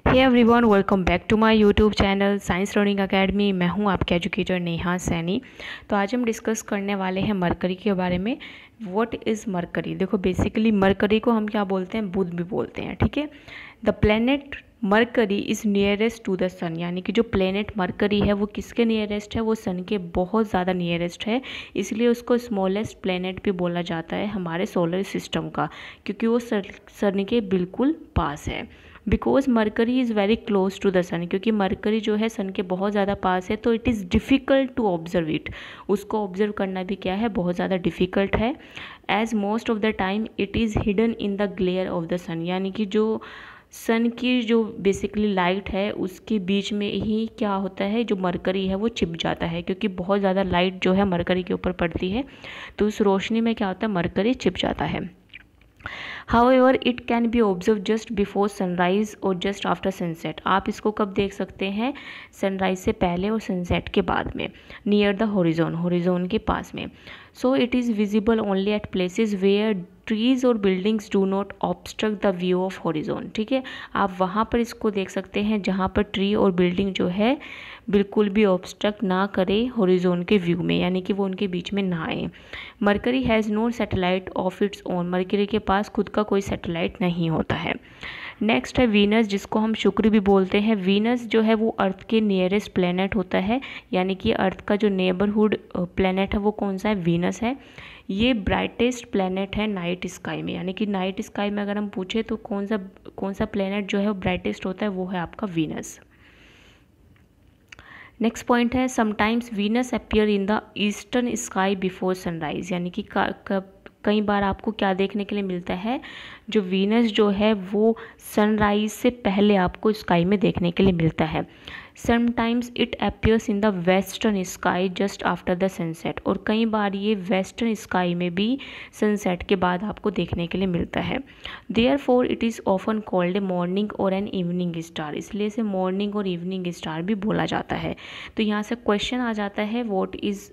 Hey everyone, welcome back to my YouTube channel science learning academy. मैं हूं आपके educator Neha Saini. तो आज हम डिस्कस करने वाले हैं मरकरी के बारे में। What is mercury? देखो, बेसिकली मरकरी को हम क्या बोलते हैं, बुध भी बोलते हैं। ठीक है। The planet Mercury is nearest to the sun, यानी कि जो प्लेनेट मरकरी है वो किसके नियरेस्ट है? वो सन के बहुत ज़्यादा नियरेस्ट है, इसलिए उसको स्मॉलेस्ट प्लेनेट भी बोला जाता है हमारे सोलर सिस्टम का, क्योंकि वो सन के बिल्कुल पास है। Because Mercury is very close to the sun, क्योंकि मरकरी जो है सन के बहुत ज़्यादा पास है, तो it is difficult to observe it. उसको ऑब्जर्व करना भी क्या है, बहुत ज़्यादा डिफ़िकल्ट है। As most of the time it is hidden in the glare of the sun, यानी कि जो सन की जो बेसिकली लाइट है उसके बीच में ही क्या होता है, जो मरकरी है वो छिप जाता है, क्योंकि बहुत ज़्यादा लाइट जो है मरकरी के ऊपर पड़ती है, तो उस रोशनी में क्या होता है, मरकरी छिप जाता है। However, it can be observed just before sunrise और just after sunset। आप इसको कब देख सकते हैं? सनराइज से पहले और सनसेट के बाद में, नियर द होरिजोन, होरिजोन के पास में। So it is visible only at places where trees और buildings do not obstruct the view of horizon. ठीक है, आप वहाँ पर इसको देख सकते हैं जहाँ पर ट्री और बिल्डिंग जो है बिल्कुल भी ऑब्स्ट्रक्ट ना करे होरिजोन के व्यू में, यानी कि वो उनके बीच में ना आए। Mercury has no satellite of its own, Mercury के पास खुद का कोई सैटेलाइट नहीं होता है। नेक्स्ट है वीनस, जिसको हम शुक्र भी बोलते हैं। वीनस जो है वो अर्थ के नियरेस्ट प्लेनेट होता है, यानी कि अर्थ का जो नेबरहुड प्लेनेट है वो कौन सा है, वीनस है। ये ब्राइटेस्ट प्लेनेट है नाइट स्काई में, यानी कि नाइट स्काई में अगर हम पूछे तो कौन सा प्लेनेट जो है वो ब्राइटेस्ट होता है, वो है आपका वीनस। नेक्स्ट पॉइंट है, sometimes Venus appear in the eastern sky before sunrise, यानी कि कई बार आपको क्या देखने के लिए मिलता है, जो वीनस जो है वो सनराइज से पहले आपको स्काई में देखने के लिए मिलता है। Sometimes it appears in the western sky just after the sunset, और कई बार ये वेस्टर्न स्काई में भी सनसेट के बाद आपको देखने के लिए मिलता है। Therefore it is often called a morning और एन इवनिंग स्टार, इसलिए इसे मॉर्निंग और इवनिंग स्टार भी बोला जाता है। तो यहाँ से क्वेश्चन आ जाता है,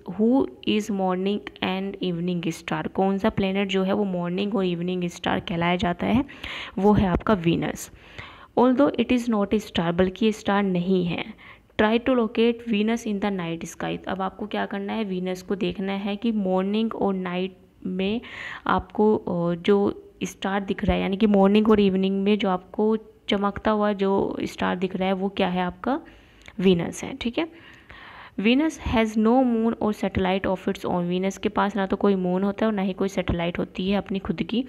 who is morning and evening star? कौन सा प्लेनेट जो है वो मॉर्निंग और इवनिंग स्टार कहलाया जाता है? वो है आपका Venus. Although it is not a star, बल्कि ये स्टार नहीं है। Try to locate Venus in the night sky. अब आपको क्या करना है, वीनस को देखना है कि मॉर्निंग और नाइट में आपको जो स्टार दिख रहा है, यानी कि मॉर्निंग और इवनिंग में जो आपको चमकता हुआ जो स्टार दिख रहा है वो क्या है, आपका वीनस है। ठीक है। वीनस हैज़ नो मून और satellite of its own, Venus के पास ना तो कोई मून होता है और ना ही कोई सैटेलाइट होती है अपनी खुद की।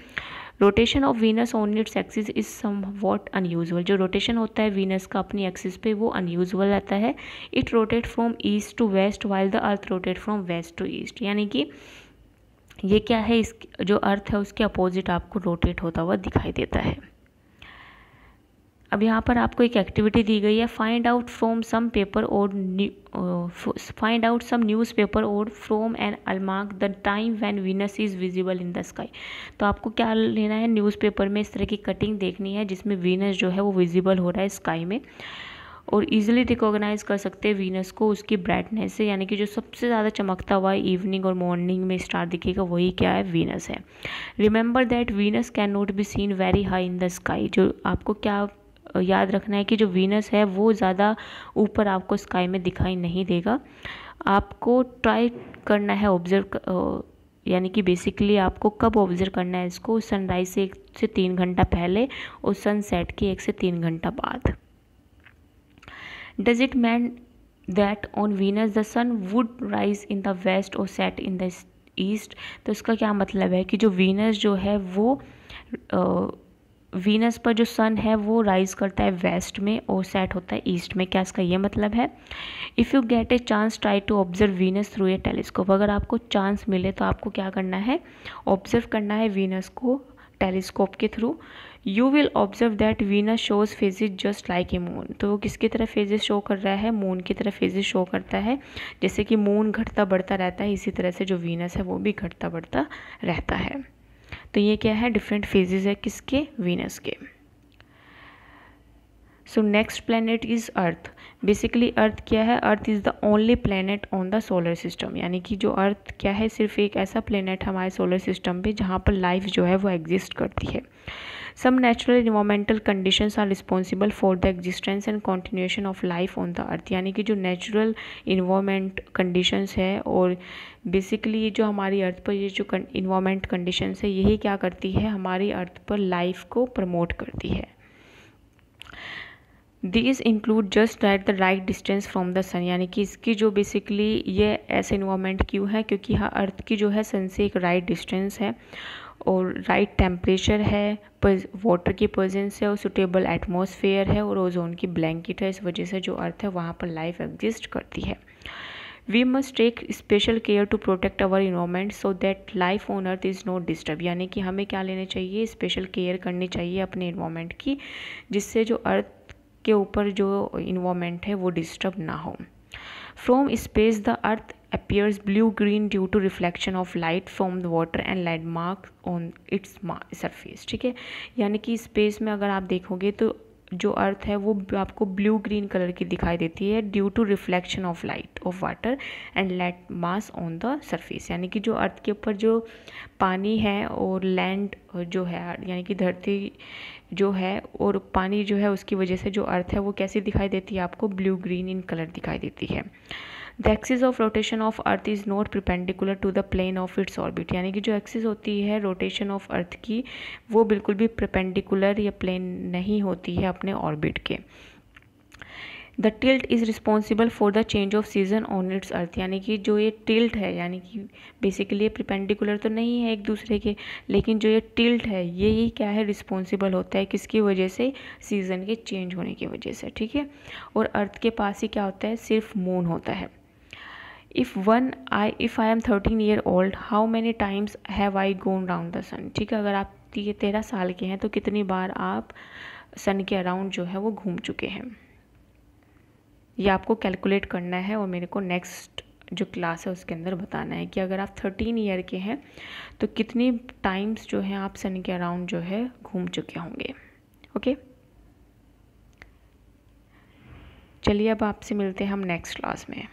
Rotation of Venus on its axis is somewhat unusual, जो रोटेशन होता है वीनस का अपनी एक्सिस पे वो अनयूजुअल रहता है। It rotate from east to west while the earth rotate from west to east, यानी कि ये क्या है, इस जो अर्थ है उसके अपोजिट आपको रोटेट होता हुआ दिखाई देता है। अब यहाँ पर आपको एक एक्टिविटी दी गई है, find out some newspaper or from an almanac the time when Venus is visible in the sky. तो आपको क्या लेना है, न्यूज़पेपर में इस तरह की कटिंग देखनी है जिसमें वीनस जो है वो विजिबल हो रहा है स्काई में, और इजीली रिकॉग्नाइज कर सकते हैं वीनस को उसकी ब्राइटनेस से, यानी कि जो सबसे ज़्यादा चमकता हुआ इवनिंग और मॉर्निंग में स्टार दिखेगा वही क्या है, वीनस है। Remember that Venus can not be seen very high in the sky, जो आपको क्या याद रखना है कि जो वीनस है वो ज़्यादा ऊपर आपको स्काई में दिखाई नहीं देगा। आपको ट्राई करना है ऑब्जर्व, यानी कि बेसिकली आपको कब ऑब्जर्व करना है इसको, सनराइज से 1 से 3 घंटा पहले और सनसेट के 1 से 3 घंटा बाद। Does it mean that on Venus the sun would rise in the west और सेट इन द ईस्ट? तो इसका क्या मतलब है कि जो वीनस जो है वो वीनस पर जो सन है वो राइज करता है वेस्ट में और सेट होता है ईस्ट में, क्या इसका ये मतलब है? If you get a chance try to observe Venus through a telescope, अगर आपको चांस मिले तो आपको क्या करना है, ऑब्जर्व करना है वीनस को टेलीस्कोप के through. You will observe that Venus shows phases just like a moon, तो वो किसकी तरह फेजेस शो कर रहा है, मून की तरह फेजेस शो करता है। जैसे कि मून घटता बढ़ता रहता है, इसी तरह से जो वीनस है वो भी घटता बढ़ता रहता है। तो ये क्या है, डिफरेंट फेजेस है किसके, वीनस के। So next planet is earth. Basically earth क्या है, earth is the only planet on the solar system, यानी कि जो अर्थ क्या है, सिर्फ एक ऐसा प्लेनेट हमारे सोलर सिस्टम पे जहाँ पर लाइफ जो है वो एग्जिस्ट करती है। Some natural environmental conditions are responsible for the existence and continuation of life on the earth, यानी कि जो नेचुरल इन्वायरमेंट कंडीशंस है और बेसिकली ये जो हमारी अर्थ पर ये जो इन्वायरमेंट कंडीशंस है यही क्या करती है, हमारी अर्थ पर लाइफ को प्रमोट करती है। These include just at the right distance from the sun, यानी कि इसकी जो बेसिकली ये ऐसा इन्वायरमेंट क्यों है, क्योंकि हाँ अर्थ की जो है सन से एक राइट डिस्टेंस है और राइट टेम्परेचर है, वाटर की प्रेजेंस है और सुटेबल एटमॉस्फेयर है और ओजोन की ब्लैंकेट है। इस वजह से जो अर्थ है वहाँ पर लाइफ एग्जिस्ट करती है। We must take special care to protect our environment so that life on earth is not disturb, यानी कि हमें क्या लेने चाहिए, स्पेशल केयर करनी चाहिए अपने इन्वायरमेंट की, जिससे जो अर्थ के ऊपर जो इन्वायरमेंट है वो डिस्टर्ब ना हो। From space the earth appears blue green due to reflection of light from the water and landmark on its surface। ठीक है, यानी कि स्पेस में अगर आप देखोगे तो जो अर्थ है वो आपको ब्लू ग्रीन कलर की दिखाई देती है due to reflection of light of water and land mass on the surface, यानी कि जो अर्थ के ऊपर जो पानी है और लैंड जो है यानी कि धरती जो है और पानी जो है उसकी वजह से जो अर्थ है वो कैसी दिखाई देती है, आपको ब्लू ग्रीन इन कलर दिखाई देती है। The axis of rotation of earth is not perpendicular to the plane of its orbit, यानी कि जो एक्सिस होती है रोटेशन ऑफ अर्थ की वो बिल्कुल भी परपेंडिकुलर या प्लेन नहीं होती है अपने ऑर्बिट के। The tilt is responsible for the change of season on its earth, यानी कि जो ये टिल्ट है यानी कि बेसिकली ये परपेंडिकुलर तो नहीं है एक दूसरे के, लेकिन जो ये टिल्ट है ये क्या है, रिस्पॉन्सिबल होता है किसकी वजह से, सीज़न के चेंज होने की वजह से। ठीक है, और अर्थ के पास ही क्या होता है, सिर्फ मून होता है। If I am 13 year old how many times have I gone round the sun. ठीक है, अगर आप 13 साल के हैं तो कितनी बार आप सन के अराउंड जो है वो घूम चुके हैं, ये आपको कैलकुलेट करना है और मेरे को नेक्स्ट जो क्लास है उसके अंदर बताना है कि अगर आप 13 ईयर के हैं तो कितनी टाइम्स जो है आप सन के अराउंड जो है घूम चुके होंगे। ओके, चलिए अब आपसे मिलते हैं हम नेक्स्ट क्लास में।